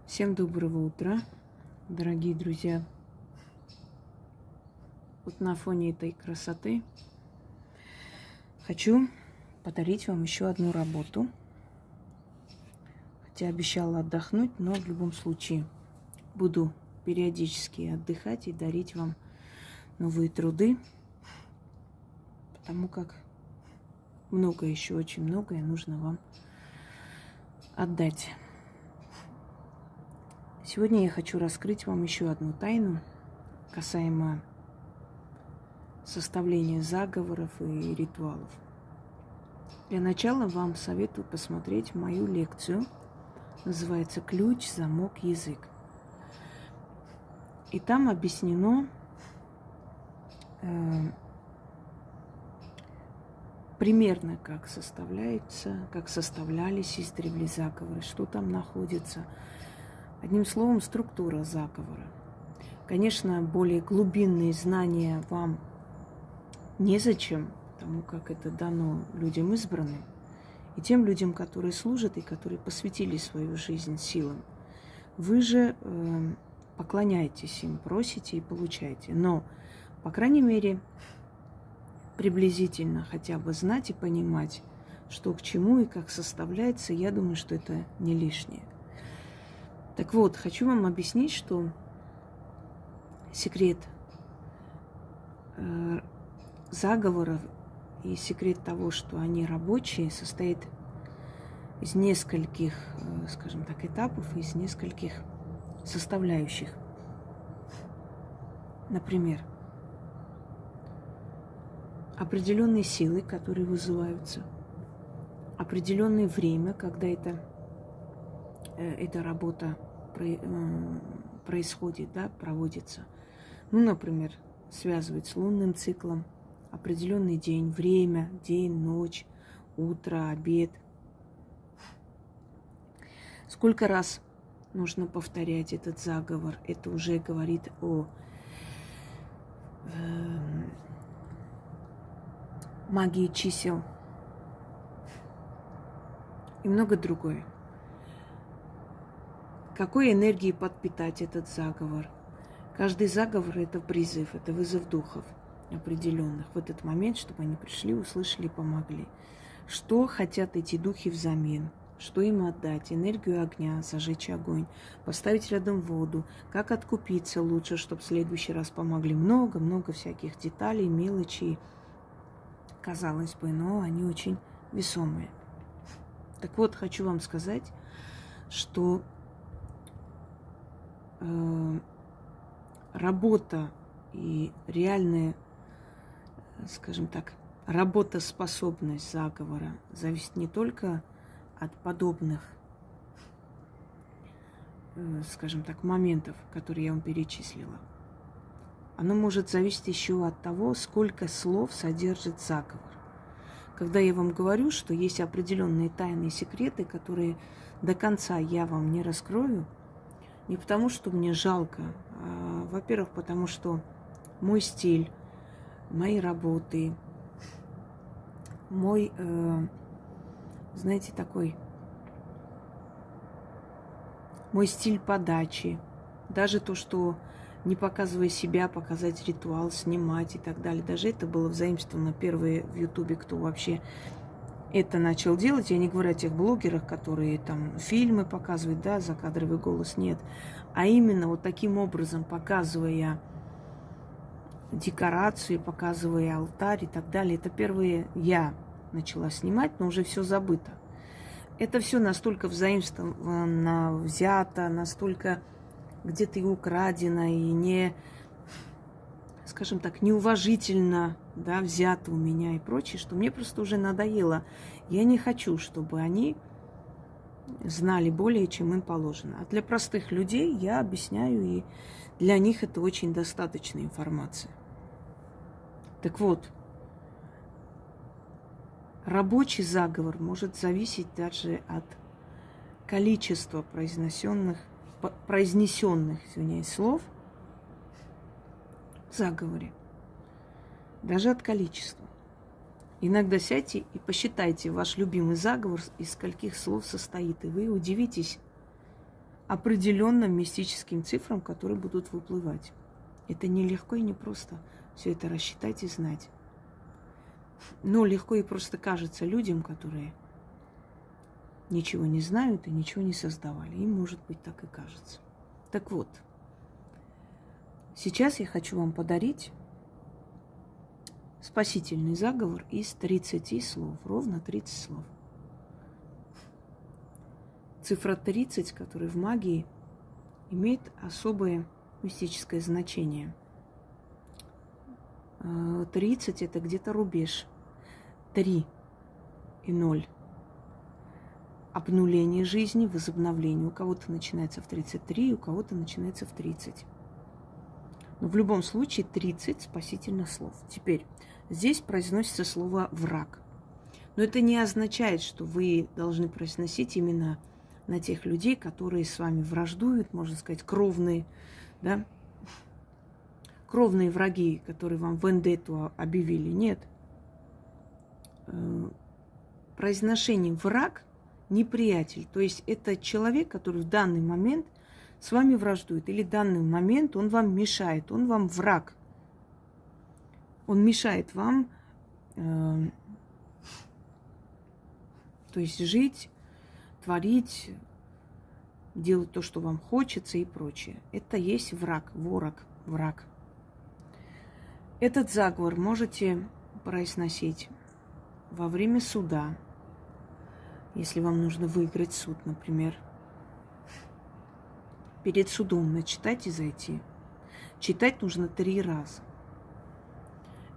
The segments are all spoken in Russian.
Всем доброго утра, дорогие друзья. Вот на фоне этой красоты хочу подарить вам еще одну работу. Хотя обещала отдохнуть, но в любом случае буду периодически отдыхать и дарить вам новые труды, потому как очень многое нужно вам отдать. Сегодня я хочу раскрыть вам еще одну тайну касаемо составления заговоров и ритуалов. Для начала вам советую посмотреть мою лекцию. Называется «Ключ, замок, язык». И там объяснено примерно, как составлялись издревле заговоры, что там находится. Одним словом, структура заговора. Конечно, более глубинные знания вам незачем, потому как это дано людям избранным, и тем людям, которые служат и которые посвятили свою жизнь силам. Вы же поклоняетесь им, просите и получаете. Но, по крайней мере, приблизительно хотя бы знать и понимать, что к чему и как составляется, я думаю, что это не лишнее. Так вот, хочу вам объяснить, что секрет заговоров и секрет того, что они рабочие, состоит из нескольких, скажем так, этапов, из нескольких составляющих. Например, определенные силы, которые вызываются, определенное время, когда эта работа происходит, да, проводится. Ну, например, связывать с лунным циклом, определенный день, время, день, ночь, утро, обед. Сколько раз нужно повторять этот заговор, это уже говорит о магии чисел и много другое. Какой энергией подпитать этот заговор? Каждый заговор – это призыв, это вызов духов определенных в этот момент, чтобы они пришли, услышали и помогли. Что хотят эти духи взамен? Что им отдать? Энергию огня, зажечь огонь, поставить рядом воду, как откупиться лучше, чтобы в следующий раз помогли. Много-много всяких деталей, мелочей, казалось бы, но они очень весомые. Так вот, хочу вам сказать, что работа и реальная, скажем так, работоспособность заговора зависит не только от подобных, скажем так, моментов, которые я вам перечислила. Оно может зависеть еще от того, сколько слов содержит заговор. Когда я вам говорю, что есть определенные тайные секреты, которые до конца я вам не раскрою, не потому, что мне жалко, а, во-первых, потому что мой стиль, мои работы, мой, знаете, такой, мой стиль подачи, даже то, что не показывая себя, показать ритуал, снимать и так далее, даже это было взаимствовано. Первые в Ютубе, кто вообще это начал делать, я не говорю о тех блогерах, которые там фильмы показывают, да, закадровый голос, нет. А именно вот таким образом, показывая декорации, показывая алтарь и так далее. Это первые я начала снимать, но уже все забыто. Это все настолько взаимствовано, взято, настолько где-то и украдено, и не, скажем так, неуважительно, да, взято у меня и прочее, что мне просто уже надоело. Я не хочу, чтобы они знали более, чем им положено. А для простых людей я объясняю, и для них это очень достаточная информация. Так вот, рабочий заговор может зависеть даже от количества произнесенных, слов в заговоре. Даже от количества. Иногда сядьте и посчитайте ваш любимый заговор, из скольких слов состоит, и вы удивитесь, определенным мистическим цифрам, которые будут выплывать. Это нелегко и непросто все это рассчитать и знать. Но легко и просто кажется людям, которые ничего не знают и ничего не создавали. Им, может быть, так и кажется. Так вот, сейчас я хочу вам подарить спасительный заговор из 30 слов. Ровно 30 слов. Цифра 30, которая в магии имеет особое мистическое значение. 30 – это где-то рубеж. 3 и 0. Обнуление жизни, возобновление. У кого-то начинается в 33, у кого-то начинается в 30. Но в любом случае 30 спасительных слов. Теперь здесь произносится слово «враг». Но это не означает, что вы должны произносить именно на тех людей, которые с вами враждуют, можно сказать, кровные, да? Кровные враги, которые вам вендетту объявили. Нет. Произношение «враг» – неприятель. То есть это человек, который в данный момент с вами враждует. Или в данный момент он вам мешает, он вам враг. Он мешает вам, то есть жить, творить, делать то, что вам хочется и прочее. Это есть враг, ворог, враг. Этот заговор можете произносить во время суда, если вам нужно выиграть суд, например. Перед судом начитать и зайти. Читать нужно 3 раза.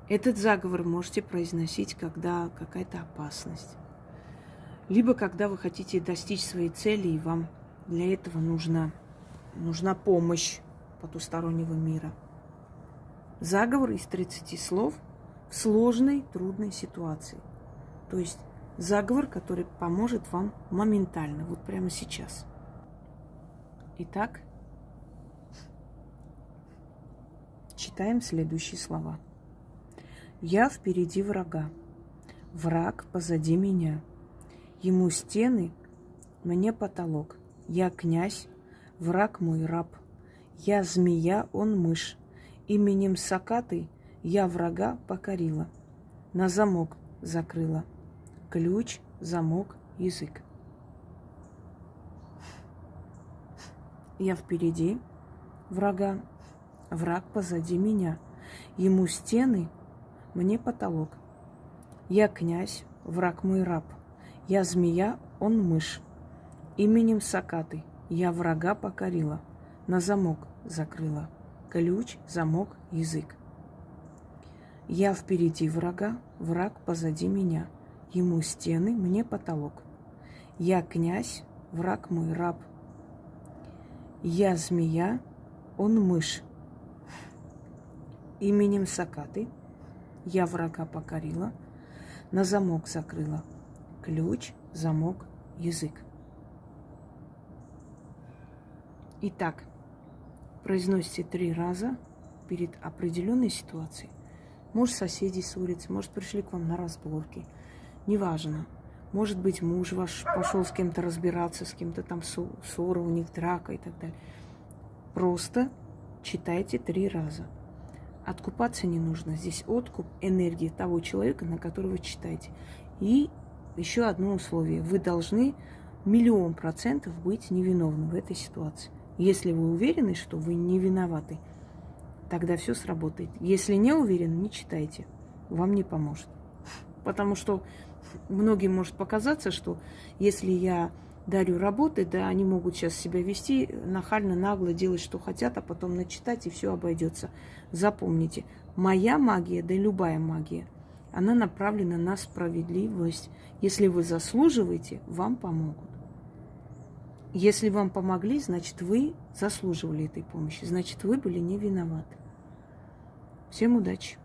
Этот заговор можете произносить, когда какая-то опасность. Либо когда вы хотите достичь своей цели, и вам для этого нужна помощь потустороннего мира. Заговор из 30 слов в сложной, трудной ситуации. То есть заговор, который поможет вам моментально, вот прямо сейчас. Итак, читаем следующие слова. Я впереди врага, враг позади меня. Ему стены, мне потолок. Я князь, враг мой раб. Я змея, он мышь. Именем Сакаты я врага покорила. На замок закрыла. Ключ, замок, язык. Я впереди врага, враг позади меня. Ему стены, мне потолок. Я князь, враг мой раб. Я змея, он мышь. Именем Сакаты я врага покорила. На замок закрыла. Ключ, замок, язык. Я впереди врага, враг позади меня. Ему стены, мне потолок. Я князь, враг мой раб. Я змея, он мышь. Именем Сакаты я врага покорила, на замок закрыла. Ключ, замок, язык. Итак, произносите 3 раза перед определенной ситуацией. Может, соседи с улицы, может, пришли к вам на разборки. Неважно. Может быть, муж ваш пошел с кем-то разбираться, с кем-то там ссора, у них драка и так далее. Просто читайте 3 раза. Откупаться не нужно. Здесь откуп энергии того человека, на которого вы читаете. И еще одно условие. Вы должны 1000000% быть невиновны в этой ситуации. Если вы уверены, что вы не виноваты, тогда все сработает. Если не уверены, не читайте. Вам не поможет. Потому что многим может показаться, что если я дарю работы, да, они могут сейчас себя вести нахально, нагло, делать, что хотят, а потом начитать, и все обойдется. Запомните, моя магия, да и любая магия, она направлена на справедливость. Если вы заслуживаете, вам помогут. Если вам помогли, значит, вы заслуживали этой помощи. Значит, вы были не виноваты. Всем удачи!